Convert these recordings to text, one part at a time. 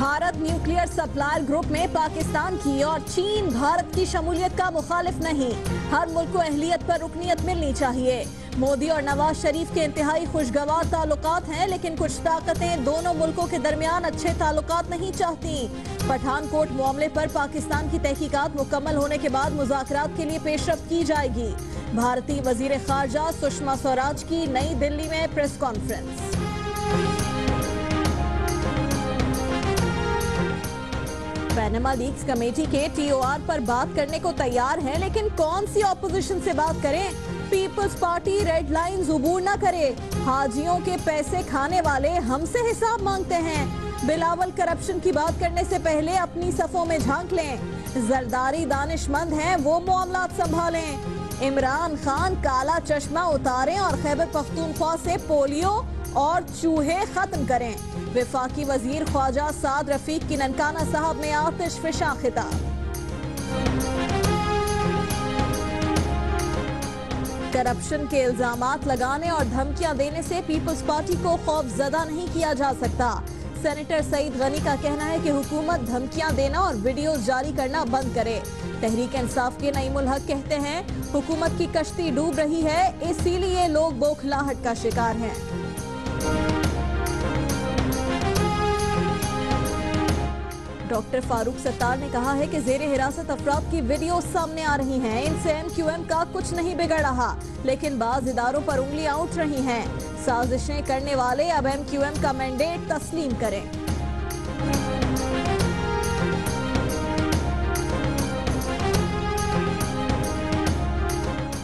Bharat nuclear supplier group में पाकिस्तान की और चीन भारत की शमूलियत का मुखालिफ नहीं। हर मुल्क को अहलियत पर रुकनियत मिलनी चाहिए। मोदी और नवाज शरीफ के इंतहाई खुशगवार ताल्लुकात हैं, लेकिन कुछ ताकतें दोनों मुल्कों के दरमियान अच्छे ताल्लुकात नहीं चाहती। पठानकोट मामले पर पाकिस्तान की तहकीकात मुकम्मल होने के बाद मुज़ाकरात के लिए पेशरफ्त की जाएगी। भारतीय वजीर खारजा सुषमा स्वराज की नई दिल्ली में press conference. Panama leaks committee के टीओआर पर बात करने को तैयार हैं, लेकिन कौन सी ऑपोजिशन से बात करें? पीपल्स पार्टी रेड लाइंस उबूर न करे। हाजियों के पैसे खाने वाले हमसे हिसाब मांगते हैं। बिलावल करप्शन की बात करने से पहले अपनी सफों में झांक लें। जरदारी दानिशमंद हैं, वो मामलात संभालें। इमरान खान काला चश्मा उतारें और खैबर पख्तूनख्वा से पोलियो और चूहे खत्म करें। वफाकी वजीर ख्वाजा साद रफीक की ननकाना साहब में आतिश फिशा खिताब। करप्शन के इल्जामात लगाने और धमकियां देने से पीपल्स पार्टी को खौफजदा नहीं किया जा सकता। सेनेटर सईद गनी का कहना है कि हुकूमत धमकियां देना और वीडियो जारी करना बंद करे। तहरीक इंसाफ के नईमुल हक कहते हैं हुकूमत की कश्ती डूब रही है, इसीलिए लोग बौखलाहट का शिकार हैं। डॉक्टर फारूक सत्तार ने कहा है कि जेर हिरासत अफराद की वीडियो सामने आ रही हैं। इनसे MQM का कुछ नहीं बिगड़ रहा, लेकिन बाज इदारों पर उंगलियां उठ रही हैं। साजिशें करने वाले अब MQM का मैंडेट तस्लीम करें।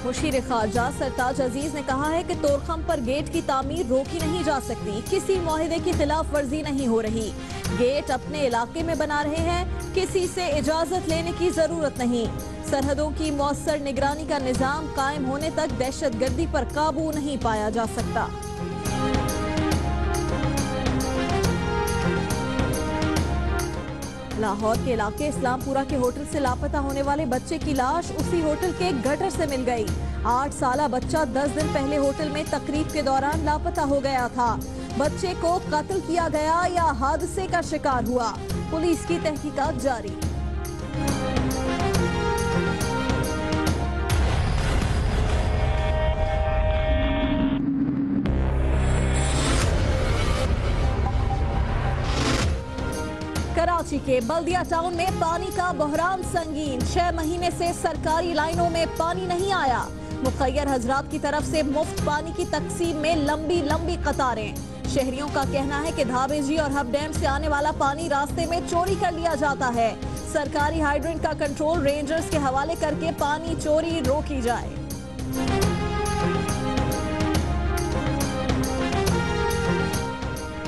मुशीर खारजा सरताज अजीज ने कहा है कि तोरखम पर गेट की तामीर रोकी नहीं जा सकती। किसी मुआहिदे की खिलाफ वर्जी नहीं हो रही। गेट अपने इलाके में बना रहे हैं, किसी से इजाजत लेने की जरूरत नहीं। सरहदों की मौसर निगरानी का निजाम कायम होने तक दहशतगर्दी पर काबू नहीं पाया जा सकता। लाहौर के इलाके इस्लामपुरा के होटल से लापता होने वाले बच्चे की लाश उसी होटल के गटर से मिल गई। 8 साला बच्चा 10 दिन पहले होटल में तकरीब के दौरान लापता हो गया था। बच्चे को कत्ल किया गया या हादसे का शिकार हुआ, पुलिस की तहकीकात जारी। कराची के बल्दिया टाउन में पानी का बहरान संगीन। 6 महीने से सरकारी लाइनों में पानी नहीं आया। मुखय्यर हजरात की तरफ से मुफ्त पानी की तकसीम में लंबी लंबी कतारें। शहरियों का कहना है कि धाबेजी और हब डैम से आने वाला पानी रास्ते में चोरी कर लिया जाता है। सरकारी हाइड्रेंट का कंट्रोल रेंजर्स के हवाले करके पानी चोरी रोकी जाए।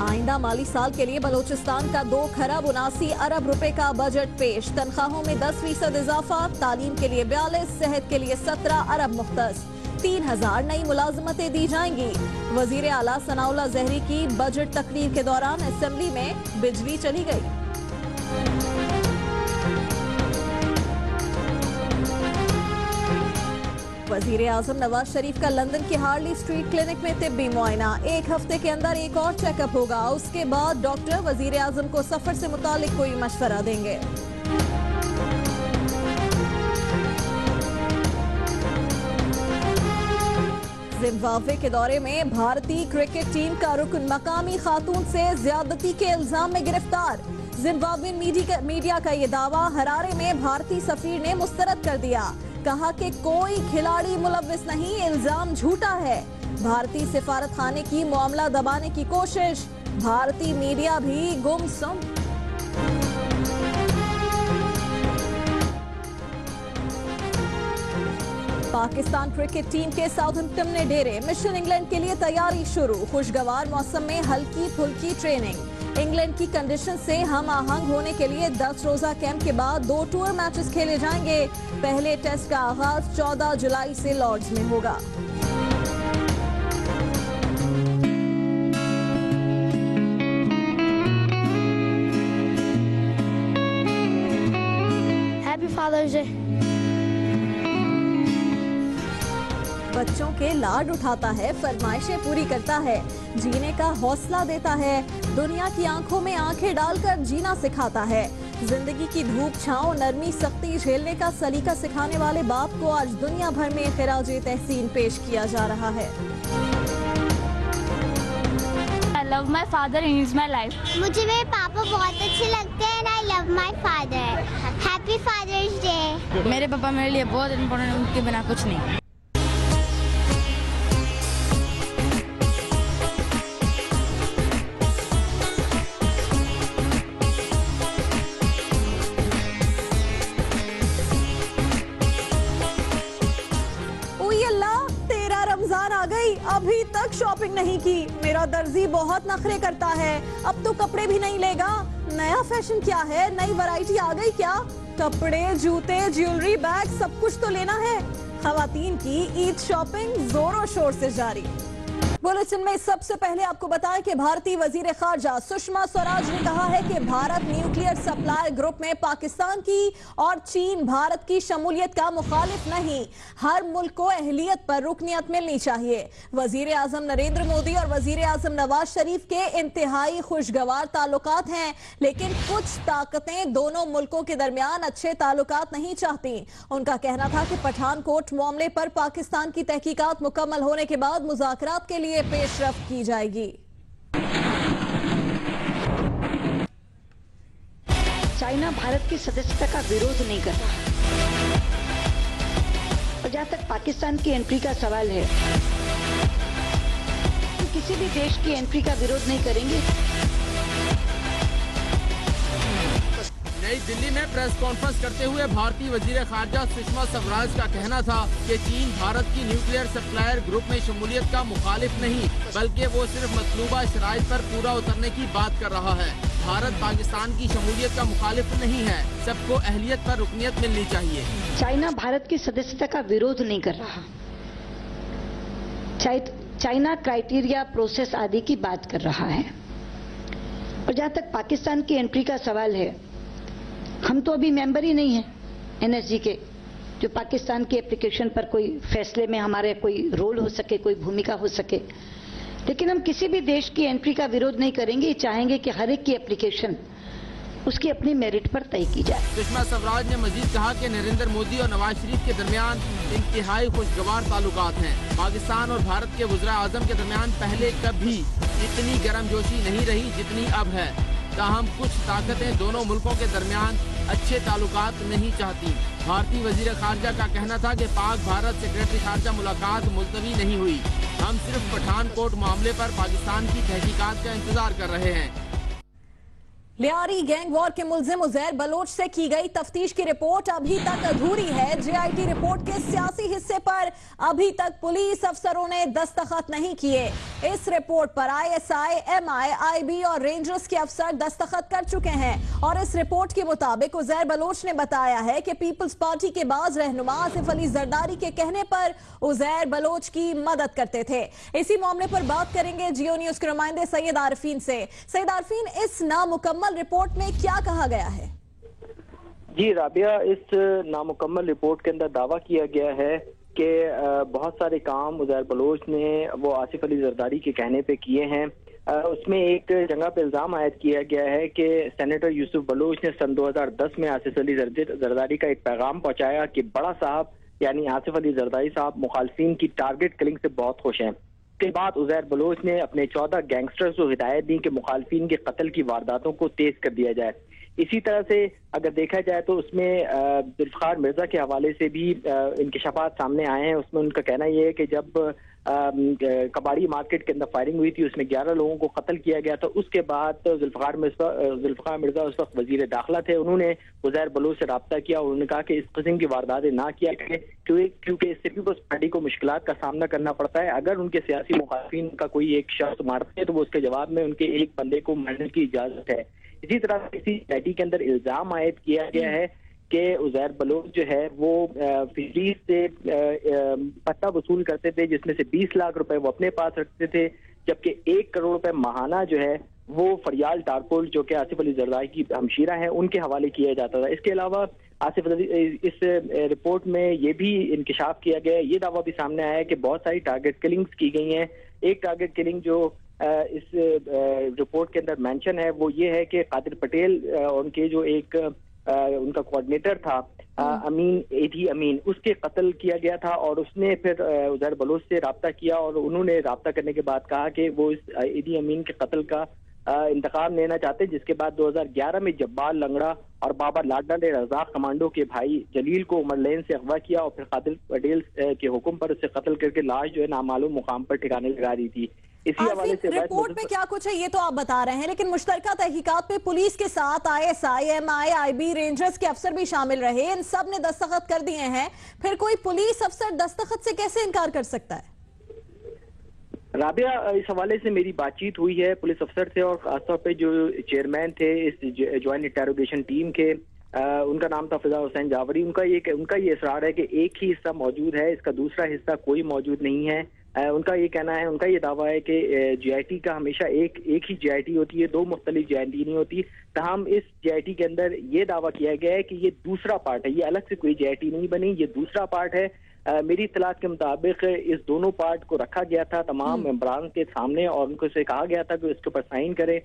आइंदा माली साल के लिए बलोचिस्तान का 2 खरब 79 अरब रुपए का बजट पेश। तनख्वाहों में 10% इजाफा, तालीम के लिए 42, सेहत के लिए 17 अरब मुख्तस। 3000 नई मुलाजमतें दी जाएंगी। वजीर आला सनाउल्लाह जहरी की बजट तकरीर के दौरान असेंबली में बिजली चली गई। वजीर आजम नवाज शरीफ का लंदन के हार्ली स्ट्रीट क्लिनिक में तिब्बी मुआयना। 1 हफ्ते के अंदर एक और चेकअप होगा। उसके बाद डॉक्टर वजीर आजम को सफर से मुतालिक कोई मशवरा देंगे। जिम्बाब्वे के दौरे में भारतीय क्रिकेट टीम का रुकन मकामी खातून से ज्यादती के इल्जाम में गिरफ्तार। जिम्बाब्वे मीडिया का ये दावा हरारे में भारतीय सफीर ने मुस्तरद कर दिया। कहा कि कोई खिलाड़ी मुलव्विस नहीं, इल्जाम झूठा है। भारतीय सिफारत खाने की मामला दबाने की कोशिश। भारतीय मीडिया भी गुमसुम। पाकिस्तान क्रिकेट टीम के साउथहैम्पटन ने डेरे। मिशन इंग्लैंड के लिए तैयारी शुरू। खुशगवार मौसम में हल्की फुल्की ट्रेनिंग। इंग्लैंड की कंडीशन से हम आहंग होने के लिए 10 रोजा कैंप के बाद 2 टूर मैचेस खेले जाएंगे। पहले टेस्ट का आगाज 14 जुलाई से लॉर्ड्स में होगा। Happy Father's Day. बच्चों के लाड उठाता है, फरमाइशें पूरी करता है, जीने का हौसला देता है, दुनिया की आंखों में आंखें डालकर जीना सिखाता है। जिंदगी की धूप छांव, नरमी सख्ती झेलने का सलीका सिखाने वाले बाप को आज दुनिया भर में खिराजे तहसीन पेश किया जा रहा है। I love my father and he's my life. मुझे मेरे पापा बहुत अच्छे लगते हैं and I love my father. Happy Father's Day. मेरे पापा मेरे लिए बहुत इम्पोर्टेंट, उनके बिना कुछ नहीं। रमजान आ गई, अभी तक शॉपिंग नहीं की। मेरा दर्जी बहुत नखरे करता है, अब तो कपड़े भी नहीं लेगा। नया फैशन क्या है, नई वैरायटी आ गई क्या? कपड़े, जूते, ज्वेलरी, बैग सब कुछ तो लेना है। खवातीन की ईद शॉपिंग जोरों शोर से जारी। बुलेटिन में सबसे पहले आपको बताएं कि भारतीय वजीर खारजा सुषमा स्वराज ने कहा है कि भारत न्यूक्लियर सप्लायर ग्रुप में पाकिस्तान की और चीन भारत की शमूलियत का मुखालिफ नहीं। हर मुल्क को अहलियत पर रुकनियत मिलनी चाहिए। वजीर आजम नरेंद्र मोदी और वजीर आजम नवाज शरीफ के इंतहाई खुशगवार ताल्लुकात हैं, लेकिन कुछ ताकतें दोनों मुल्कों के दरमियान अच्छे ताल्लुकात नहीं चाहती। उनका कहना था कि पठानकोट मामले पर पाकिस्तान की तहकीकात मुकम्मल होने के बाद मुज़ाकरात के लिए पेशरफ्त की जाएगी। चाइना भारत की सदस्यता का विरोध नहीं कर रहा और जहां तक पाकिस्तान की एंट्री का सवाल है, तो किसी भी देश की एंट्री का विरोध नहीं करेंगे। नई दिल्ली में प्रेस कॉन्फ्रेंस करते हुए भारतीय वजीर खारजा सुषमा स्वराज का कहना था कि चीन भारत की न्यूक्लियर सप्लायर ग्रुप में शमूलियत का मुखालिफ नहीं, बल्कि वो सिर्फ मतलूबा शराइत पर पूरा उतरने की बात कर रहा है। भारत पाकिस्तान की शमूलियत का मुखालिफ नहीं है, सबको अहलियत पर रुकनियत मिलनी चाहिए। चाइना भारत की सदस्यता का विरोध नहीं कर रहा। चाइना क्राइटेरिया, प्रोसेस आदि की बात कर रहा है। और जहां तक पाकिस्तान की एंट्री का सवाल है, हम तो अभी मेंबर ही नहीं हैं एनएसजी के, जो पाकिस्तान की एप्लीकेशन पर कोई फैसले में हमारे कोई रोल हो सके, कोई भूमिका हो सके। लेकिन हम किसी भी देश की एंट्री का विरोध नहीं करेंगे, चाहेंगे कि हर एक की एप्लीकेशन उसकी अपनी मेरिट पर तय की जाए। सुषमा स्वराज ने मजीद कहा कि नरेंद्र मोदी और नवाज शरीफ के दरमियान इंतहाई खुशगवार ताल्लुकात हैं। पाकिस्तान और भारत के वज़ीर आज़म के दरमियान पहले कभी इतनी गर्मजोशी नहीं रही जितनी अब है। ताहम कुछ ताकतें दोनों मुल्कों के दरमियान अच्छे ताल्लुकात नहीं चाहती। भारतीय वजीर खारजा का कहना था कि पाक भारत सेक्रेटरी खारजा मुलाकात मुलतवी नहीं हुई। हम सिर्फ पठानकोट मामले पर पाकिस्तान की तहकीकात का इंतजार कर रहे हैं। लियारी गैंग वॉर के मुल्जिम उजैर बलोच से की गई तफ्तीश की रिपोर्ट अभी तक अधूरी है। जेआईटी रिपोर्ट के सियासी हिस्से पर अभी तक पुलिस अफसरों ने दस्तखत नहीं किए। इस रिपोर्ट पर आईएसआई, एमआई, आईबी और रेंजर्स के अफसर दस्तखत कर चुके हैं और इस रिपोर्ट के मुताबिक उजैर बलोच ने बताया है कि पीपल्स पार्टी के बाज रहनुमा आसिफ अली जरदारी के कहने पर उजैर बलोच की मदद करते थे। इसी मामले पर बात करेंगे जियो न्यूज के नुमाइंदे सैयद आरफीन से। सैयद आरफीन, इस नामुकम्मल रिपोर्ट में क्या कहा गया है? जी राबिया, इस नामुकम्मल रिपोर्ट के अंदर दावा किया गया है कि बहुत सारे काम उजैर बलोच ने वो आसिफ अली जरदारी के कहने पे किए हैं। उसमें एक जगह पे इल्जाम आयद किया गया है कि सेनेटर यूसुफ बलोच ने सन 2010 में आसिफ अली जरदारी का एक पैगाम पहुंचाया कि बड़ा साहब यानी आसिफ अली जरदारी साहब मुखालफिन की टारगेट किलिंग से बहुत खुश हैं। के बाद उजैर बलोच ने अपने 14 गैंगस्टर्स को हिदायत दी कि मुखालफिन के कत्ल की वारदातों को तेज कर दिया जाए। इसी तरह से अगर देखा जाए तो उसमें जुल्फकार मिर्जा के हवाले से भी इंकशाफात सामने आए हैं। उसमें उनका कहना यह है कि जब कबाड़ी मार्केट के अंदर फायरिंग हुई थी, उसमें 11 लोगों को कत्ल किया गया था। उसके बाद जुल्फकार मिर्जा उस वक्त वजीर दाखिला थे। उन्होंने उजैर बलोच से रब्ता किया और उन्होंने कहा कि इस किस्म की वारदातें ना किया करें, क्योंकि इससे पीपल्स पार्टी को मुश्किलात का सामना करना पड़ता है। अगर उनके सियासी मुखालिफिन का कोई एक शख्स मारते हैं तो वो उसके जवाब में उनके एक बंदे को मारने की इजाजत है। इसी तरह इसी सोसाइटी के अंदर इल्जाम आयद किया गया है कि उजैर बलोच जो है वो फिशरीज से पट्टा वसूल करते थे, जिसमें से 20 लाख रुपए वो अपने पास रखते थे, जबकि 1 करोड़ रुपए माहाना जो है वो फरियाल टारपोल जो कि आसिफ अली जरदारी की हमशीरा है उनके हवाले किया जाता था। इसके अलावा आसिफ इस रिपोर्ट में ये भी इंकशाफ किया गया है, ये दावा भी सामने आया है कि बहुत सारी टारगेट किलिंग्स की गई हैं। एक टारगेट किलिंग जो इस रिपोर्ट के अंदर मेंशन है वो ये है कि कादिर पटेल उनके जो एक उनका कोऑर्डिनेटर था एडी अमीन, उसके कत्ल किया गया था और उसने फिर उज़ैर बलोच से रब्ता किया और उन्होंने रब्ता करने के बाद कहा कि वो इस एडी अमीन के कत्ल का इंतकाम लेना चाहते, जिसके बाद 2011 में जब्बार लंगड़ा और बाबर लाडा ने रज़ाक कमांडो के भाई जलील को उमर लेन से अगवा किया और फिर कादिर पटेल के हुक्म पर उसे कत्ल करके लाश जो है नामालूम मुकाम पर ठिकाने लगा दी थी। इसी हवाले से रिपोर्ट में क्या कुछ है ये तो आप बता रहे हैं, लेकिन मुश्तरका तहकीकात में पुलिस के साथ ISI, MI, IB, रेंजर्स के अफसर भी शामिल रहे, इन सब ने दस्तखत कर दिए हैं, फिर कोई पुलिस अफसर दस्तखत से कैसे इनकार कर सकता है? राबिया, इस हवाले से मेरी बातचीत हुई है पुलिस अफसर से और खासतौर पे जो चेयरमैन थे इस ज्वाइंट इंटेरोगेशन टीम के, उनका नाम था फिजा हुसैन जावरी। उनका ये इसरार है कि एक ही हिस्सा मौजूद है, इसका दूसरा हिस्सा कोई मौजूद नहीं है। उनका ये कहना है, उनका ये दावा है कि GIT का हमेशा एक ही GIT होती है, दो मुख्तलिफ GIT नहीं होती। तमाम इस GIT के अंदर ये दावा किया गया है कि ये दूसरा पार्ट है, ये अलग से कोई GIT नहीं बनी, ये दूसरा पार्ट है। मेरी इत्तलात के मुताबिक इस दोनों पार्ट को रखा गया था तमाम मेंबरान के सामने और उनको से कहा गया था कि इसके ऊपर साइन करें।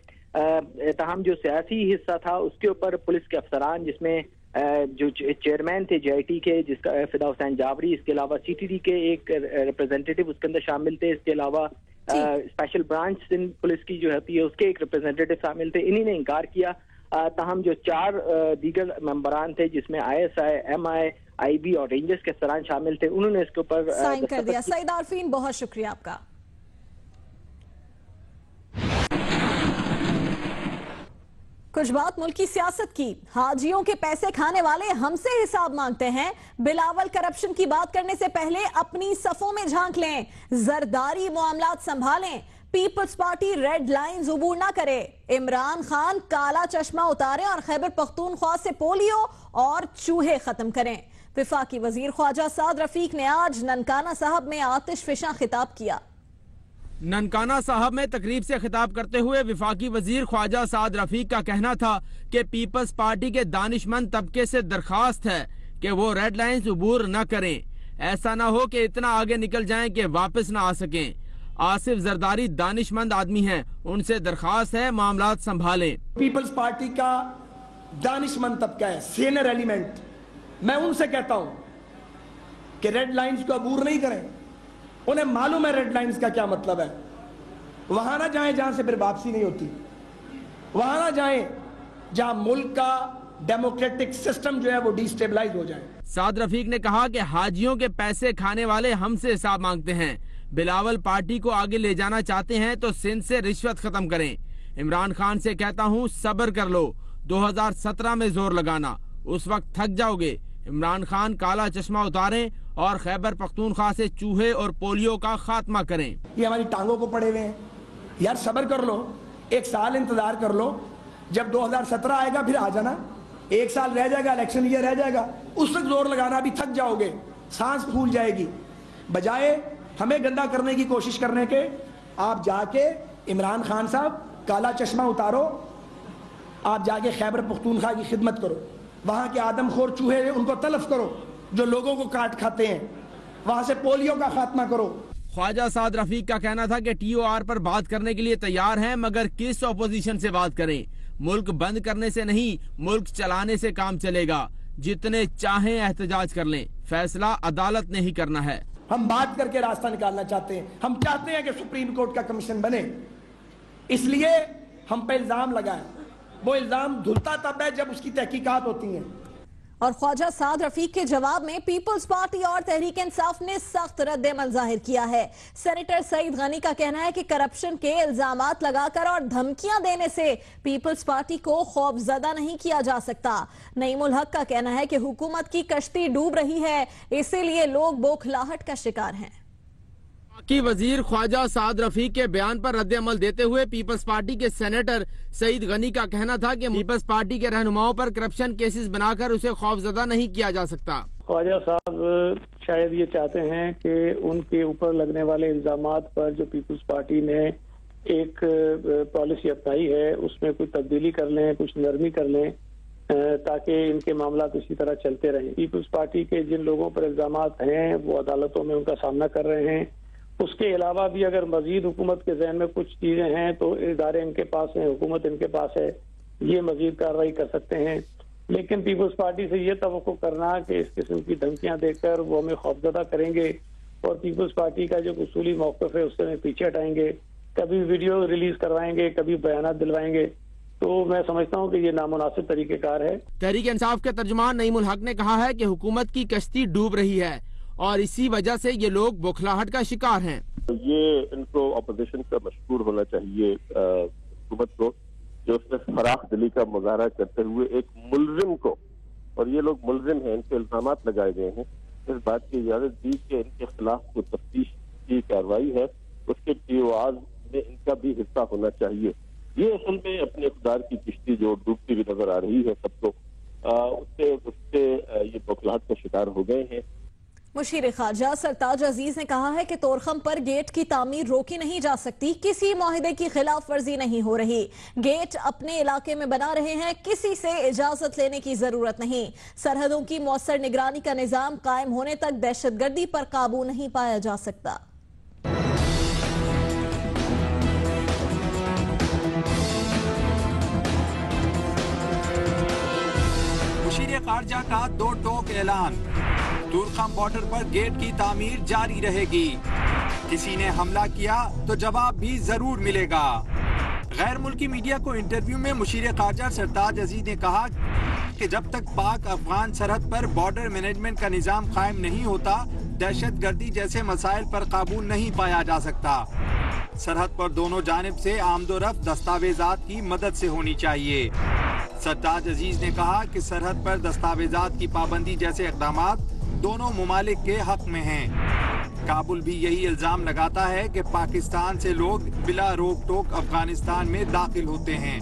तमाम जो सियासी हिस्सा था उसके ऊपर पुलिस के अफसरान, जिसमें जो चेयरमैन थे GIT के जिसका फिदा हुसैन जावरी, इसके अलावा CTD के एक रिप्रेजेंटेटिव उसके अंदर शामिल थे, इसके अलावा स्पेशल ब्रांच पुलिस की जो होती है उसके एक रिप्रेजेंटेटिव शामिल थे। इन्हीं ने इनकार किया। ताहम जो 4 दीगर मेंबरान थे जिसमें ISI, MI, IB और रेंजर्स के अफसरान शामिल थे, उन्होंने इसके ऊपर साइन कर दिया। सईद आरफीन, बहुत शुक्रिया आपका। कुछ बात मुल्क की सियासत की। हाजियों के पैसे खाने वाले हमसे हिसाब मांगते हैं। बिलावल करप्शन की बात करने से पहले अपनी सफों में झांक लें, जरदारी मामलात संभालें। पीपल्स पार्टी रेड लाइंस अबूर ना करे। इमरान खान काला चश्मा उतारें और खैबर पख्तूनख्वा से पोलियो और चूहे खत्म करें। वफाकी वजीर ख्वाजा साद रफीक ने आज ननकाना साहब में आतिशफिशा खिताब किया। ननकाना साहब में तकरीब से खिताब करते हुए वफाकी वजीर ख्वाजा साद रफीक का कहना था कि पीपल्स पार्टी के दानिशमंद तबके से दरखास्त है कि वो रेड लाइंस अबूर न करें। ऐसा न हो कि इतना आगे निकल जाएं कि वापस न आ सकें। आसिफ जरदारी दानिशमंद आदमी हैं, उनसे दरखास्त है मामलात संभालें। पीपल्स पार्टी का दानिशमंद तबका है, सीनियर एलिमेंट, मैं उनसे कहता हूं कि रेड लाइंस को अबूर नहीं करें। उन्हें मालूम है रेड लाइंस का क्या मतलब है। वहां ना जाएं जहां से फिर वापसी नहीं होती, वहां ना जाएं जहां मुल्क का डेमोक्रेटिक सिस्टम जो है वो डिस्टेबलाइज हो जाए। साद रफीक ने कहा कि हाजियों के पैसे खाने वाले हमसे हिसाब मांगते हैं। बिलावल पार्टी को आगे ले जाना चाहते हैं तो सिंध से रिश्वत खत्म करें। इमरान खान से कहता हूं सब्र कर लो, 2017 में जोर लगाना, उस वक्त थक जाओगे। इमरान खान काला चश्मा उतारें और खैबर पख्तूनख्वा से चूहे और पोलियो का खात्मा करें। ये हमारी टांगों को पड़े हुए हैं यार, सब्र कर लो, 1 साल इंतजार कर लो, जब 2017 आएगा फिर आ जाना। 1 साल रह जाएगा, इलेक्शन ईयर रह जाएगा, उस तक जोर लगाना, अभी थक जाओगे, सांस फूल जाएगी। बजाय हमें गंदा करने की कोशिश करने के, आप जाके इमरान खान साहब काला चश्मा उतारो, आप जाके खैबर पख्तूनख्वा की खिदमत करो, वहां के आदमखोर चूहे उनको तलफ करो जो लोगों को काट खाते हैं, वहां से पोलियो का खात्मा करो। ख्वाजा साद रफीक का कहना था कि TOR पर बात करने के लिए तैयार हैं, मगर किस ऑपोजिशन से बात करें। मुल्क बंद करने से नहीं, मुल्क चलाने से काम चलेगा। जितने चाहें एहतजाज कर लें, फैसला अदालत ने ही करना है। हम बात करके रास्ता निकालना चाहते हैं। हम चाहते हैं कि सुप्रीम कोर्ट का कमीशन बने, इसलिए हम पे इल्जाम लगाएं। वो इल्जाम धुलता तब है जब उसकी तहकीकात होती हैं। और ख्वाजा साद रफीक के जवाब में पीपल्स पार्टी और तहरीक इंसाफ ने सख्त रद्द-ए-अमल जाहिर किया है। सेनेटर सईद गनी का कहना है कि करप्शन के इल्जामात लगाकर और धमकियां देने से पीपल्स पार्टी को खौफजदा नहीं किया जा सकता। नईमुल हक का कहना है कि हुकूमत की कश्ती डूब रही है, इसीलिए लोग बौखलाहट का शिकार हैं। की वजीर ख्वाजा साद रफीक के बयान पर रद्द अमल देते हुए पीपल्स पार्टी के सेनेटर सईद गनी का कहना था कि पीपल्स पार्टी के रहनुमाओं पर करप्शन केसेस बनाकर उसे खौफजदा नहीं किया जा सकता। ख्वाजा साहब शायद ये चाहते हैं कि उनके ऊपर लगने वाले इल्जामात पर जो पीपल्स पार्टी ने एक पॉलिसी अपनाई है उसमें कुछ तब्दीली कर लें, कुछ नरमी कर लें, ताकि इनके मामला इसी तरह चलते रहें। पीपल्स पार्टी के जिन लोगों पर इल्जाम हैं वो अदालतों में उनका सामना कर रहे हैं। उसके अलावा भी अगर मजीद हुकूमत के जहन में कुछ चीजें हैं तो इदारे इनके पास हैं, हुकूमत इनके पास है, ये मजीद कार्रवाई कर सकते हैं। लेकिन पीपल्स पार्टी से ये तवक्को करना कि इस किस्म की धमकियां देकर वो हमें खौफजदा करेंगे और पीपल्स पार्टी का जो उसूली मौक़िफ़ है उससे हमें पीछे हटाएंगे, कभी वीडियो रिलीज करवाएंगे, कभी बयान दिलवाएंगे, तो मैं समझता हूँ कि ये नामुनासिब तरीक़ेकार है। तहरीक इंसाफ के तर्जुमान नईमुल हक ने कहा है कि हुकूमत की कश्ती डूब रही है और इसी वजह से ये लोग बौखलाहट का शिकार हैं। ये इनको अपोजिशन का मशहूर होना चाहिए हुकूमत को, जो उसने फराख दिली का मुजाहरा करते हुए एक मुलजिम को, और ये लोग मुलजिम हैं, इनके इल्जामात लगाए गए हैं, इस बात की इजाजत दी कि इनके खिलाफ जो तफ्तीश की कार्रवाई है उसके टीओआर में इनका भी हिस्सा होना चाहिए। ये असल में अपने इक़्तिदार की किश्ती जो डूबती हुई नजर आ रही है सबको, उससे ये बौखलाहट का शिकार हो गए हैं। मुशीर खारजा सरताज अजीज ने कहा है कि तोरखम पर गेट की तामीर रोकी नहीं जा सकती, किसी मुआहदे की खिलाफ वर्जी नहीं हो रही। गेट अपने इलाके में बना रहे हैं, किसी से इजाजत लेने की जरूरत नहीं। सरहदों की मौसर निगरानी का निजाम कायम होने तक दहशतगर्दी पर काबू नहीं पाया जा सकता। मुशीर खारजा का दो टोक ऐलान, तोरखम बॉर्डर पर गेट की तामीर जारी रहेगी, किसी ने हमला किया तो जवाब भी जरूर मिलेगा। गैर मुल्की मीडिया को इंटरव्यू में मुशीर खारजा सरताज अजीज ने कहा कि जब तक पाक अफगान सरहद पर बॉर्डर मैनेजमेंट का निजाम कायम नहीं होता, दहशतगर्दी जैसे मसाइल पर काबू नहीं पाया जा सकता। सरहद पर दोनों जानिब से आमदोरफ्त दस्तावेजात की मदद से होनी चाहिए। सरताज अजीज ने कहा कि सरहद पर दस्तावेजात की पाबंदी जैसे इक़दामात दोनों मुमालिक के हक में हैं। काबुल भी यही इल्जाम लगाता है कि पाकिस्तान से लोग बिला रोक टोक अफगानिस्तान में दाखिल होते हैं।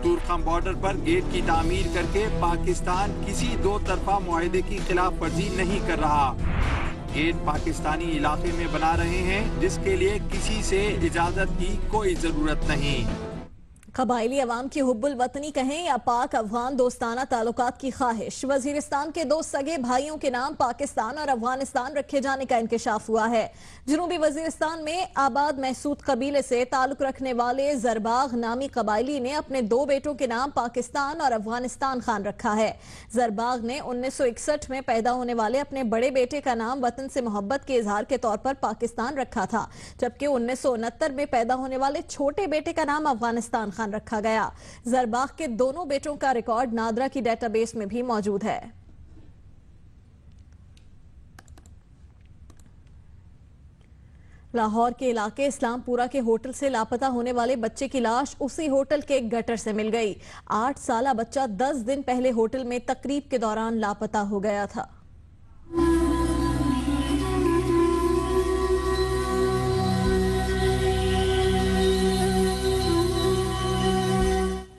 तोरखम बॉर्डर पर गेट की तामीर करके पाकिस्तान किसी दो तरफा मुआहदे की खिलाफ वर्जी नहीं कर रहा। गेट पाकिस्तानी इलाके में बना रहे हैं, जिसके लिए किसी से इजाजत की कोई जरूरत नहीं। कबायली अवाम की हुब्बुल वतनी कहें या पाक अफगान दोस्ताना ताल्लुकात की ख्वाहिश, वजीरिस्तान के दो सगे भाइयों के नाम पाकिस्तान और अफगानिस्तान रखे जाने का इंकशाफ हुआ है। जनूबी वजीरिस्तान में आबाद महसूद कबीले से ताल्लुक रखने वाले जरबाग नामी कबायली ने अपने दो बेटों के नाम पाकिस्तान और अफगानिस्तान खान रखा है। जरबाग ने 1961 में पैदा होने वाले अपने बड़े बेटे का नाम वतन से मोहब्बत के इजहार के तौर पर पाकिस्तान रखा था, जबकि 1969 में पैदा होने वाले छोटे बेटे का नाम अफगानिस्तान खान रखा गया। जरबाग के दोनों बेटों का रिकॉर्ड नादरा की डेटाबेस में भी मौजूद है। लाहौर के इलाके इस्लामपुरा के होटल से लापता होने वाले बच्चे की लाश उसी होटल के गटर से मिल गई। 8 साला बच्चा 10 दिन पहले होटल में तकरीब के दौरान लापता हो गया था।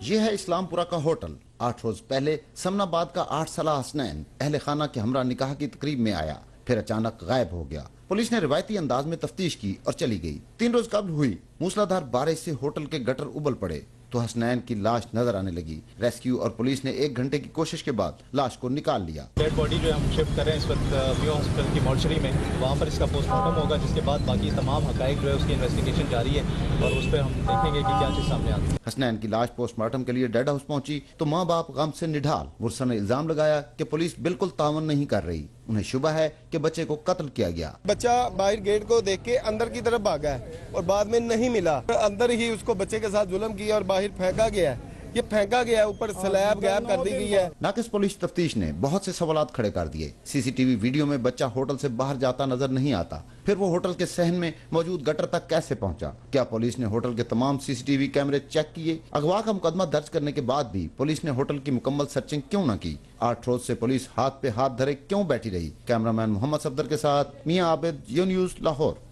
यह है इस्लामपुरा का होटल। 8 रोज पहले समनाबाद का 8 साला हसनैन अहले खाना के हमरा निकाह की तकरीब में आया, फिर अचानक गायब हो गया। पुलिस ने रिवायती अंदाज में तफ्तीश की और चली गई। 3 रोज कबल हुई मूसलाधार बारिश से होटल के गटर उबल पड़े तो हसनैन की लाश नजर आने लगी। रेस्क्यू और पुलिस ने 1 घंटे की कोशिश के बाद लाश को निकाल लिया। डेड बॉडी जो हम शिफ्ट कर रहे हैं इस वक्त मियो हॉस्पिटल की मॉर्चरी में, वहाँ पर इसका पोस्टमार्टम होगा, जिसके बाद बाकी तमाम हकाइक जो है उसकी इन्वेस्टिगेशन जारी है और उस पर हम देखेंगे कि क्या चीज सामने आती है। हसनैन की लाश पोस्टमार्टम के लिए डेड हाउस पहुंची तो माँ बाप गम से निढाल। गुरसा ने इल्जाम लगाया कि पुलिस बिल्कुल तावन नहीं कर रही। उन्हें शुबा है कि बच्चे को कत्ल किया गया। बच्चा बाहर गेट को देख के अंदर की तरफ भागा है और बाद में नहीं मिला, अंदर ही उसको बच्चे के साथ जुल्म किया और बाहर फेंका गया है। ये फेंका गया, ऊपर स्लैब गैप कर दी गई है। नाकिस पुलिस तफ्तीश ने बहुत से सवालात खड़े कर दिए। सीसीटीवी वीडियो में बच्चा होटल से बाहर जाता नजर नहीं आता, फिर वो होटल के सहन में मौजूद गटर तक कैसे पहुंचा? क्या पुलिस ने होटल के तमाम सीसीटीवी कैमरे चेक किए? अगवा का मुकदमा दर्ज करने के बाद भी पुलिस ने होटल की मुकम्मल सर्चिंग क्यों न की? 8 रोज से पुलिस हाथ पे हाथ धरे क्यों बैठी रही? कैमरामैन मोहम्मद सफदर के साथ मियां आबिद, यो न्यूज, लाहौर।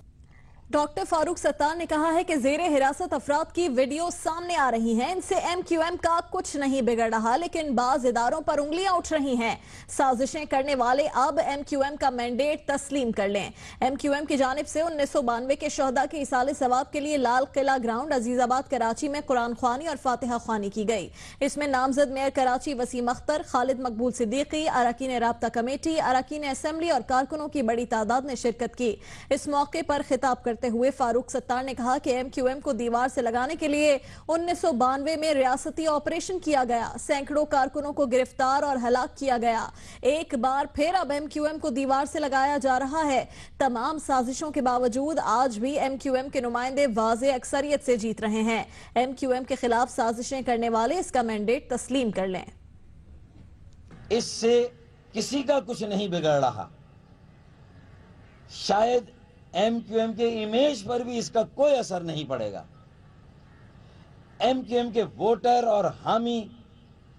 डॉक्टर फारूक सत्तार ने कहा है कि जेरे हिरासत अफराद की वीडियो सामने आ रही हैं। इनसे MQM का कुछ नहीं बिगड़ रहा, लेकिन बाज इदारों पर उंगलियां उठ रही हैं। साजिशें करने वाले अब MQM का मैंडेट तस्लीम कर लें। MQM की जानिब से 1992 के शहदा के इसाले सवाब के लिए लाल किला ग्राउंड अजीजाबाद कराची में कुरान ख्वानी और फातिहा ख्वानी की गई। इसमें नामजद मेयर कराची वसीम अख्तर, खालिद मकबूल सिद्दीकी, अरकान राब्ता कमेटी, अरकान असेंबली और कारकुनों की बड़ी तादाद ने शिरकत की। इस मौके पर खिताब करते हुए फारूक सत्तार ने कहा कि MQM को दीवार से लगाने के लिए 1992 में रियासती ऑपरेशन किया गया। सैकड़ों कारकुनों को गिरफ्तार और हलाक किया गया। एक बार फिर अब MQM को दीवार से लगाया जा रहा है। तमाम साजिशों के बावजूद आज भी MQM के नुमाइंदे वाज़े अक्सरियत से जीत रहे हैं। MQM के खिलाफ साजिशें करने वाले इसका मैंडेट तस्लीम कर लें। इससे किसी का कुछ नहीं बिगड़ रहा। शायद MQM के इमेज पर भी इसका कोई असर नहीं पड़ेगा। MQM के वोटर और हामी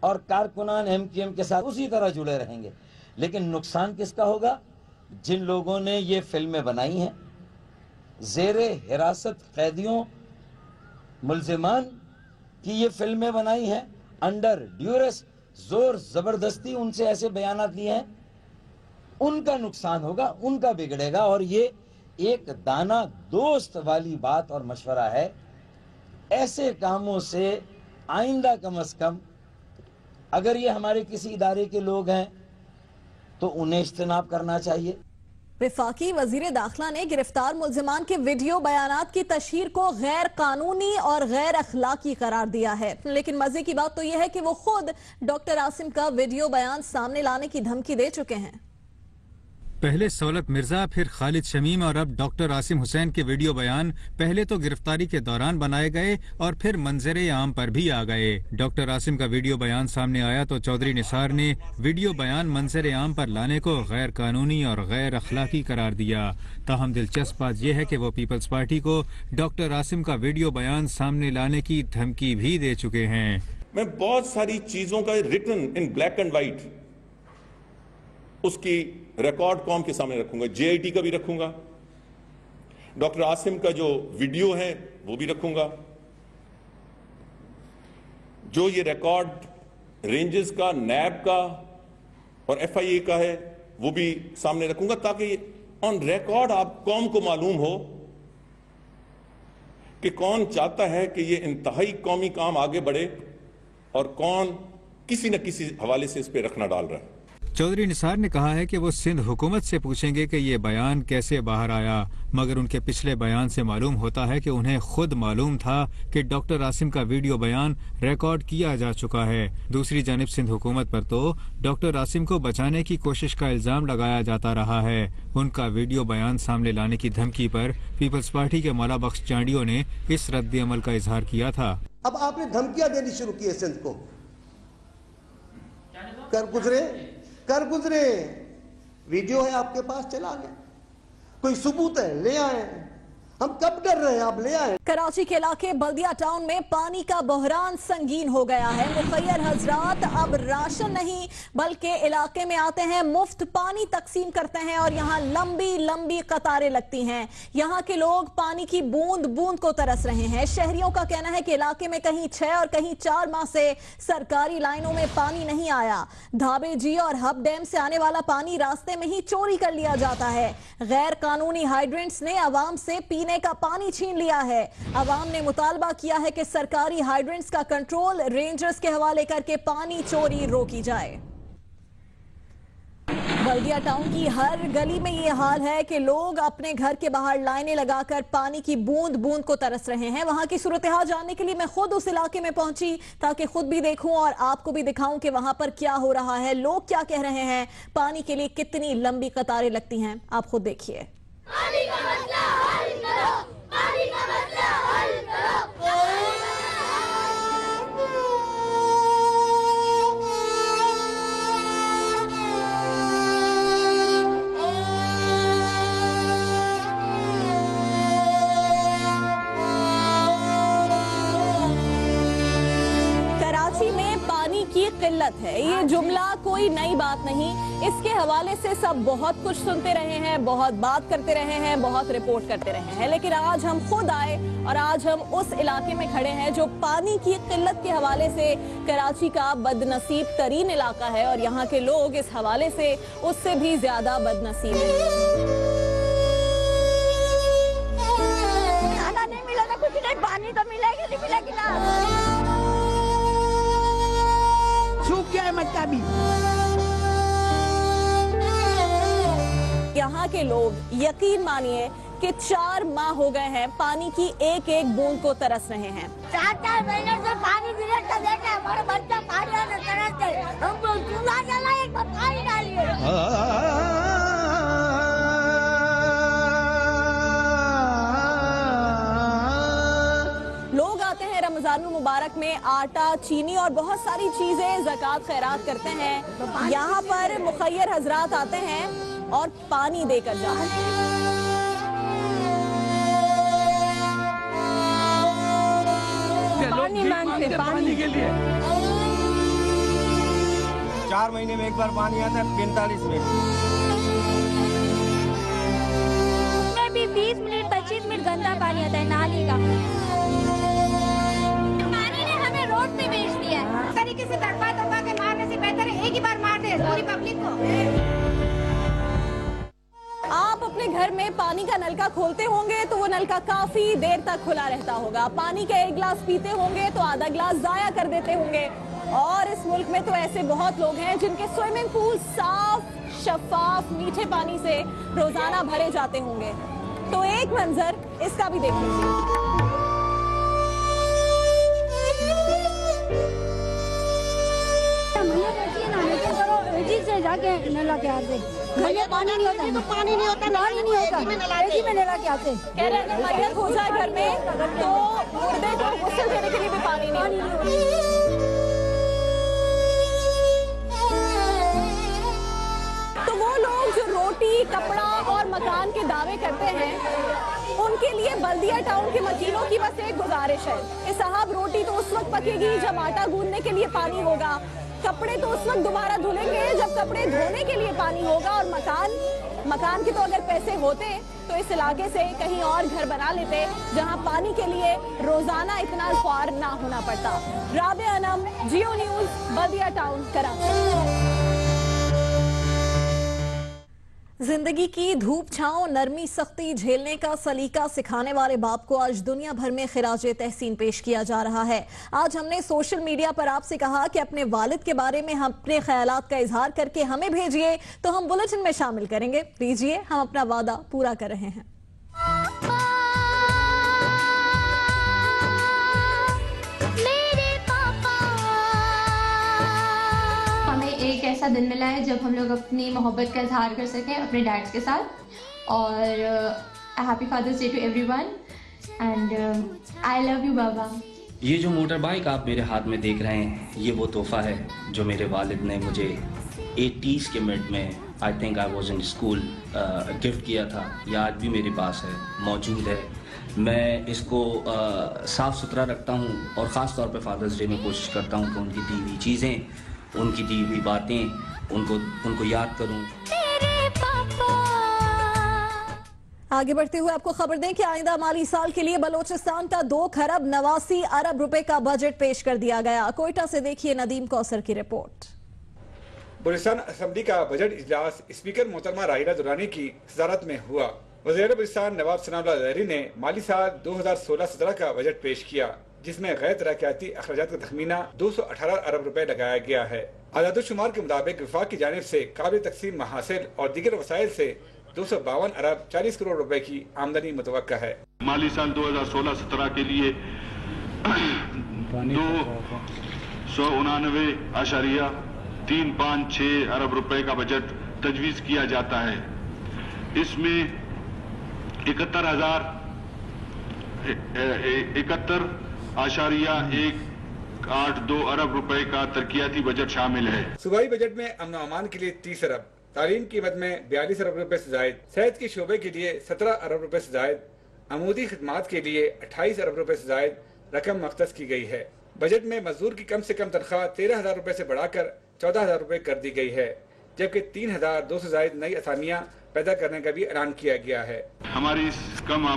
और कारकुनान MQM के साथ उसी तरह जुड़े रहेंगे, लेकिन नुकसान किसका होगा? जिन लोगों ने ये फिल्में बनाई हैं, जेरे हिरासत कैदियों मुल्जिमान की ये फिल्में बनाई हैं, अंडर ड्यूरेस जोर जबरदस्ती उनसे ऐसे बयानात लिए हैं, उनका नुकसान होगा, उनका बिगड़ेगा। और ये एक दाना दोस्त वाली बात और मशवरा है। ऐसे कामों से आइंदा कम से कम अगर ये हमारे किसी इदारे के लोग हैं तो उन्हें इज्तनाब करना चाहिए। वफाकी वजीर दाखिला ने गिरफ्तार मुल्जिमान के वीडियो बयानात की तशहीर को गैर कानूनी और गैर अखलाकी करार दिया है। लेकिन मजे की बात तो यह है कि वो खुद डॉक्टर आसिम का वीडियो बयान सामने लाने की धमकी दे चुके हैं। पहले सौलत मिर्जा, फिर खालिद शमीम और अब डॉक्टर आसिम हुसैन के वीडियो बयान पहले तो गिरफ्तारी के दौरान बनाए गए और फिर मंजरे आम पर भी आ गए। डॉक्टर आसिम का वीडियो बयान सामने आया तो चौधरी निसार ने वीडियो बयान मंजरे आम पर लाने को गैर कानूनी और गैर अखलाकी करार दिया। ताहम दिलचस्प बात यह है कि वो पीपल्स पार्टी को डॉक्टर आसिम का वीडियो बयान सामने लाने की धमकी भी दे चुके हैं। मैं बहुत सारी चीजों का written in black and white उसकी रिकॉर्ड कॉम के सामने रखूंगा, JIT का भी रखूंगा, डॉक्टर आसिम का जो वीडियो है वो भी रखूंगा, जो ये रिकॉर्ड रेंजेस का, नैब का और FIA का है वो भी सामने रखूंगा, ताकि ऑन रिकॉर्ड आप कौम को मालूम हो कि कौन चाहता है कि ये इंतहाई कौमी काम आगे बढ़े और कौन किसी न किसी हवाले से इस पे रखना डाल रहा है। चौधरी निसार ने कहा है कि वो सिंध हुकूमत से पूछेंगे कि ये बयान कैसे बाहर आया, मगर उनके पिछले बयान से मालूम होता है कि उन्हें खुद मालूम था कि डॉक्टर आसिम का वीडियो बयान रिकॉर्ड किया जा चुका है। दूसरी जानिब सिंध हुकूमत पर तो डॉक्टर आसिम को बचाने की कोशिश का इल्जाम लगाया जाता रहा है। उनका वीडियो बयान सामने लाने की धमकी पर पीपल्स पार्टी के मौला बख्श चांडियों ने इस रद्द अमल का इजहार किया था। अब आपने धमकियां देनी शुरू की है सिंध को, कर गुजरे, वीडियो है आपके पास, चला लें, कोई सबूत है ले आए, हम कब डर रहे हैं, आप ले आए। कराची के इलाके बल्दिया टाउन में पानी का बहरान संगीन हो गया है। मुखैर हजरात अब राशन नहीं बल्कि इलाके में आते हैं, मुफ्त पानी तकसीम करते हैं और यहाँ लंबी लंबी कतारें लगती हैं। यहाँ के लोग पानी की बूंद बूंद को तरस रहे हैं। शहरियों का कहना है कि इलाके में कहीं 6 और कहीं 4 माह से सरकारी लाइनों में पानी नहीं आया। धाबे जी और हब डैम से आने वाला पानी रास्ते में ही चोरी कर लिया जाता है। गैर कानूनी हाइड्रेंट्स ने आवाम से पीने का पानी छीन लिया है। अवाम ने मुतालबा किया है कि सरकारी हाइड्रेंट्स का कंट्रोल रेंजर्स के हवाले करके पानी चोरी रोकी जाए। बल्दिया टाउन की हर गली में ये हाल है कि लोग अपने घर के बाहर लाइनें लगाकर पानी की बूंद बूंद को तरस रहे हैं। वहां की सूरत हाल जानने के लिए मैं खुद उस इलाके में पहुंची ताकि खुद भी देखूं और आपको भी दिखाऊं कि वहां पर क्या हो रहा है, लोग क्या कह रहे हैं, पानी के लिए कितनी लंबी कतारें लगती हैं। आप खुद देखिए। पानी का मसला हल करो, पानी का मसला हल करो। कराची में पानी की किल्लत है। ये जुमला कोई नई बात नहीं, इसके हवाले से सब बहुत कुछ सुनते रहे हैं, बहुत बात करते रहे हैं, बहुत रिपोर्ट करते रहे हैं, लेकिन आज हम खुद आए और आज हम उस इलाके में खड़े हैं जो पानी की किल्लत के हवाले से कराची का बदनसीब तरीन इलाका है और यहाँ के लोग इस हवाले से उससे भी ज्यादा बदनसीब हैं। खाना नहीं मिला ना कुछ नहीं, पानी तो मिलेगी नहीं मिलेगी ना, सूख गया है मटका भी। यहाँ के लोग यकीन मानिए कि 4 माह हो गए हैं पानी की एक एक बूंद को तरस रहे हैं। 4 महीने से पानी गिरता देखा, हमारे बच्चा पानी से तरसते, हमको चूल्हा जला एक बार पानी डालिए। लोग आते हैं रमजानुल मुबारक में आटा, चीनी और बहुत सारी चीजें ज़कात खैरात करते हैं। यहाँ पर मुखय्यर हजरात आते हैं और पानी देकर जाते हैं। पानी मांगते पानी के लिए। 4 महीने में एक बार पानी आता है, 45 मिनट उसमें भी 20 मिनट 25 मिनट गंदा पानी आता है नाली का। पानी ने हमें रोड पे बेच दिया है। इस तरीके से तड़पा तड़पा के मारने से बेहतर है एक ही बार मार दे पूरी पब्लिक को। आप अपने घर में पानी का नलका खोलते होंगे तो वो नलका काफी देर तक खुला रहता होगा। पानी का एक गिलास पीते होंगे तो आधा गिलास जाया कर देते होंगे। और इस मुल्क में तो ऐसे बहुत लोग हैं जिनके स्विमिंग पूल साफ, शफाफ, मीठे पानी से रोजाना भरे जाते होंगे। तो एक मंजर इसका भी देख लीजिए। से जाके नला के आते, घर में पानी नहीं होता, तो पानी नहीं होता, पानी नहीं होता, एसी में नला के आते। कह रहे हैं मैयत हो जाए घर में तो मुर्दे को गुस्ल देने के लिए भी पानी नहीं होता। तो वो लोग जो रोटी, कपड़ा और मकान के दावे करते हैं, उनके लिए बल्दिया टाउन के वकीलों की बस एक गुजारिश है कि साहब रोटी तो उस वक्त पकेगी जब आटा गूंदने के लिए पानी होगा, कपड़े तो उस वक्त दोबारा धुलेंगे जब कपड़े धोने के लिए पानी होगा, और मकान के तो अगर पैसे होते तो इस इलाके से कहीं और घर बना लेते जहां पानी के लिए रोजाना इतना ख्वार ना होना पड़ता। राबिया अनम, जियो न्यूज, बल्दिया टाउन, कराची। जिंदगी की धूप छांव, नरमी सख्ती झेलने का सलीका सिखाने वाले बाप को आज दुनिया भर में खिराजे तहसीन पेश किया जा रहा है। आज हमने सोशल मीडिया पर आपसे कहा कि अपने वालिद के बारे में हम अपने ख्यालात का इजहार करके हमें भेजिए तो हम बुलेटिन में शामिल करेंगे। लीजिए, हम अपना वादा पूरा कर रहे हैं। एक ऐसा दिन मिला है जब हम लोग अपनी मोहब्बत का इजहार कर सकें अपने डैड्स के साथ, और happy Father's Day to everyone and I love you बाबा। ये जो मोटर बाइक आप मेरे हाथ में देख रहे हैं, ये वो तोहफा है जो मेरे वालिद ने मुझे 80s के मिड में, I think I was in school, gift किया था। ये आज भी मेरे पास है, मौजूद है। मैं इसको साफ़ सुथरा रखता हूँ और ख़ास तौर पे फादर्स डे में कोशिश करता हूँ कि उनकी दी हुई चीज़ें, उनकी दी हुई बातें उनको याद करूं। आगे बढ़ते हुए आपको खबर दें कि आइंदा माली साल के लिए बलोचिस्तान का 2 खरब 89 अरब रुपए का बजट पेश कर दिया गया। कोयटा से देखिए नदीम कौसर की रिपोर्ट। बलूचिस्तान असेंबली का बजट इजलास स्पीकर मोहतरमा राहिला दुरानी की सदारत में हुआ। वज़ीर बलूचिस्तान नवाब सनाउल्लाह ज़हरी ने माली साल 2016-17 का बजट पेश किया, जिसमें गैर तरक्याती अखराजात का तखमीना 218 अरब रुपए लगाया गया है। आदादुशुमार के मुताबिक विफाक की जानिब से काबिल तकसीम महासिल और दीगर वसाइल से 252 अरब 40 करोड़ रुपए की आमदनी मुतवक्का है। माली साल 2016-17 के लिए 299.356 अरब रुपए का बजट तजवीज किया जाता है। इसमें 71.182 अरब रुपए का तरक्याती बजट शामिल है। सूबाई बजट में अमन अमान के लिए 30 अरब, तालीम की मद में 42 अरब रुपए से जायद, सेहत के शोबे के लिए 17 अरब रुपए से जायद, अमूदी खिदमात के लिए 28 अरब रुपए से जायद रकम मख्तस की गई है। बजट में मजदूर की कम से कम तनख्वाह 13,000 रुपए से बढ़ाकर 14,000 रुपए कर दी गई है, जबकि 3,200 से ज्यादा नई असामियां पैदा करने का भी ऐलान किया गया है। हमारी इस कम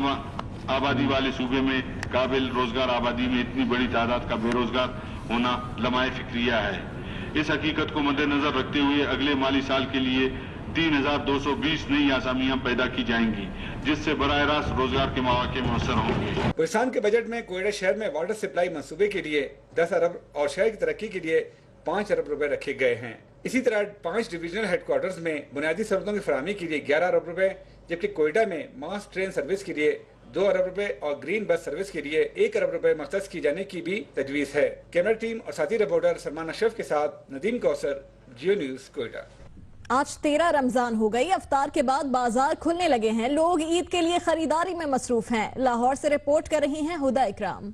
आबादी वाले सूबे में काबिल रोजगार आबादी में इतनी बड़ी तादाद का बेरोजगार होना लम्हाए फिक्रिया है। इस हकीकत को मद्देनजर रखते हुए अगले माली साल के लिए 3,220 नई आसामियां पैदा की जाएंगी, जिससे बराह रास्त रोजगार के मौके मुयस्सर होंगे। गुलिस्तान के बजट में कोयटा शहर में वाटर सप्लाई मंसूबे के लिए 10 अरब और शहर की तरक्की के लिए 5 अरब रुपए रखे गए हैं। इसी तरह 5 डिविजनल हेडक्वार्टर्स में बुनियादी सहूलतों की फराहमी के लिए 11 अरब रुपए, जबकि कोयटा में मास ट्रेन सर्विस के लिए 2 अरब रुपए और ग्रीन बस सर्विस के लिए 1 अरब रुपए मख्तस की जाने की भी तजवीज है। कैमरा टीम और साथी रिपोर्टर सलमान अशरफ के साथ नदीम कौसर, जियो न्यूज, कोयटा। आज 13 रमजान हो गई। अफ्तार के बाद बाजार खुलने लगे हैं। लोग ईद के लिए खरीदारी में मसरूफ हैं। लाहौर से रिपोर्ट कर रही हैं हुदा इकराम।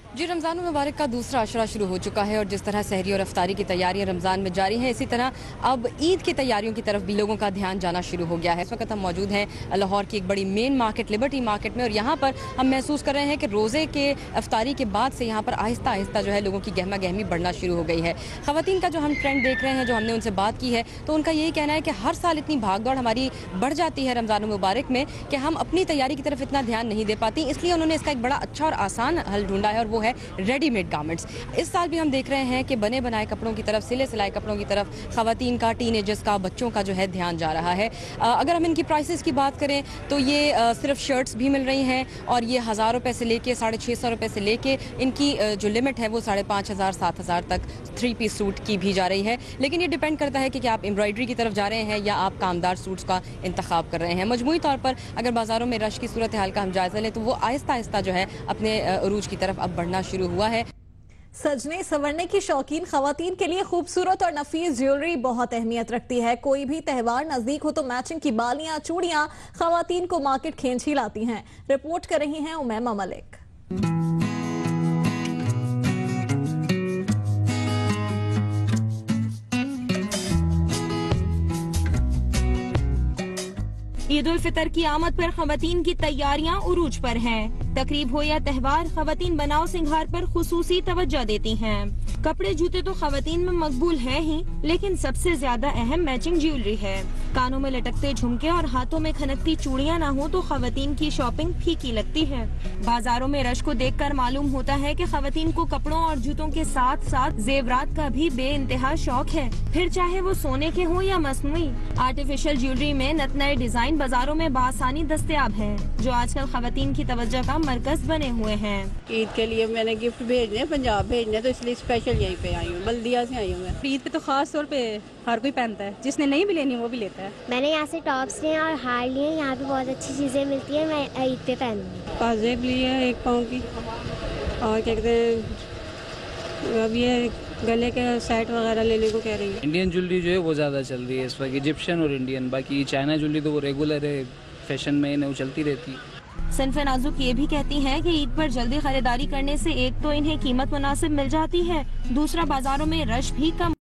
जी, रमज़ान मुबारक का दूसरा अशरा शुरू हो चुका है और जिस तरह सहरी और अफ्तारी की तैयारियां रमज़ान में जारी हैं, इसी तरह अब ईद की तैयारियों की तरफ भी लोगों का ध्यान जाना शुरू हो गया है। इस वक्त हम मौजूद हैं लाहौर की एक बड़ी मेन मार्केट लिबर्टी मार्केट में और यहाँ पर हम महसूस कर रहे हैं कि रोज़े के अफ्तारी के बाद से यहाँ पर आहिस्ता आहिस्ता जो है लोगों की गहमा गहमी बढ़ना शुरू हो गई है। ख़वातीन का जो हम ट्रेंड देख रहे हैं, जो हमने उनसे बात की है, तो उनका यही कहना है कि हर साल इतनी भागदौड़ हमारी बढ़ जाती है रमज़ान मुबारक में कि हम अपनी तैयारी की तरफ इतना ध्यान नहीं दे पाती। इसलिए उन्होंने इसका एक बड़ा अच्छा और आसान हल ढूंढा है और वो है रेडीमेड गारमेंट्स। इस साल भी हम देख रहे हैं कि बने बनाए कपड़ों की तरफ, सिले सिलाए कपड़ों की तरफ खवातीन का, टीनेजर्स का, बच्चों का जो है ध्यान जा रहा है। अगर हम इनकी प्राइसेस की बात करें तो ये सिर्फ शर्ट्स भी मिल रही हैं और ये 1,000 रुपए से लेके 650 रुपए से लेके इनकी जो लिमिट है वो 5,500 7,000 तक 3 पीस सूट की भी जा रही है। लेकिन ये डिपेंड करता है कि क्या आप एम्ब्रॉयडरी की तरफ जा रहे हैं या आप कामदार सूट्स का इंतखाब कर रहे हैं। मजमूई तौर पर अगर बाजारों में रश की सूरत हाल का हम जायजा लें तो वो आहिस्ता आहिस्ता जो है अपने अरूज की तरफ अब बढ़ना शुरू हुआ है। सजने संवरने की शौकीन खवातीन के लिए खूबसूरत और नफीस ज्वेलरी बहुत अहमियत रखती है। कोई भी त्यौहार नजदीक हो तो मैचिंग की बालियां, चूड़ियां खवातीन को मार्केट खींच ही लाती हैं। रिपोर्ट कर रही हैं उमैमा मलिक। ईद उल फितर की आमद पर खवातीन की तैयारियां उरूज पर हैं। तकरीब हो या त्यौहार, खवातीन बनाव सिंगार पर खुसूसी तवज्जो देती हैं। कपड़े जूते तो खवातीन में मकबूल है ही, लेकिन सबसे ज्यादा अहम मैचिंग ज्वेलरी है। कानों में लटकते झुमके और हाथों में खनकती चूड़ियां ना हो तो खवातीन की शॉपिंग फीकी लगती है। बाजारों में रश को देखकर मालूम होता है कि खवातीन को कपड़ों और जूतों के साथ साथ जेवरात का भी बेइंतहा शौक है, फिर चाहे वो सोने के हो या मसनूई। आर्टिफिशियल ज्वेलरी में नत नए डिजाइन बाजारों में बासानी दस्तयाब हैं, जो आजकल खवातीन की तवज्जो का मरकज बने हुए हैं। ईद के लिए मैंने गिफ्ट भेजने, पंजाब भेजने, तो इसलिए स्पेशल यहीं पे आई हूँ, बल्दिया से आई हूँ मैं। ईद पे तो खास तौर पे हर कोई पहनता है, जिसने नहीं भी लेनी वो भी लेता है। मैंने यहाँ से टॉप्स लिए और हार लिए, यहाँ पे बहुत अच्छी चीजें मिलती है, मैं ईद पे पहनूंगी। पाजेब लिए 1 पाउंड की और क्या कहते हैं, अब ये गले के सेट वगैरह लेने को कह रही है। इंडियन ज्वेलरी जो है वो ज़्यादा चल रही है इस वक्त, इजिप्शियन और इंडियन। बाकी चाइना ज्वेलरी तो वो रेगुलर है, फैशन में वो चलती रहती है। सनफ़े नाजुक ये भी कहती हैं कि ईद पर जल्दी खरीदारी करने से एक तो इन्हें कीमत मुनासिब मिल जाती है, दूसरा बाजारों में रश भी कम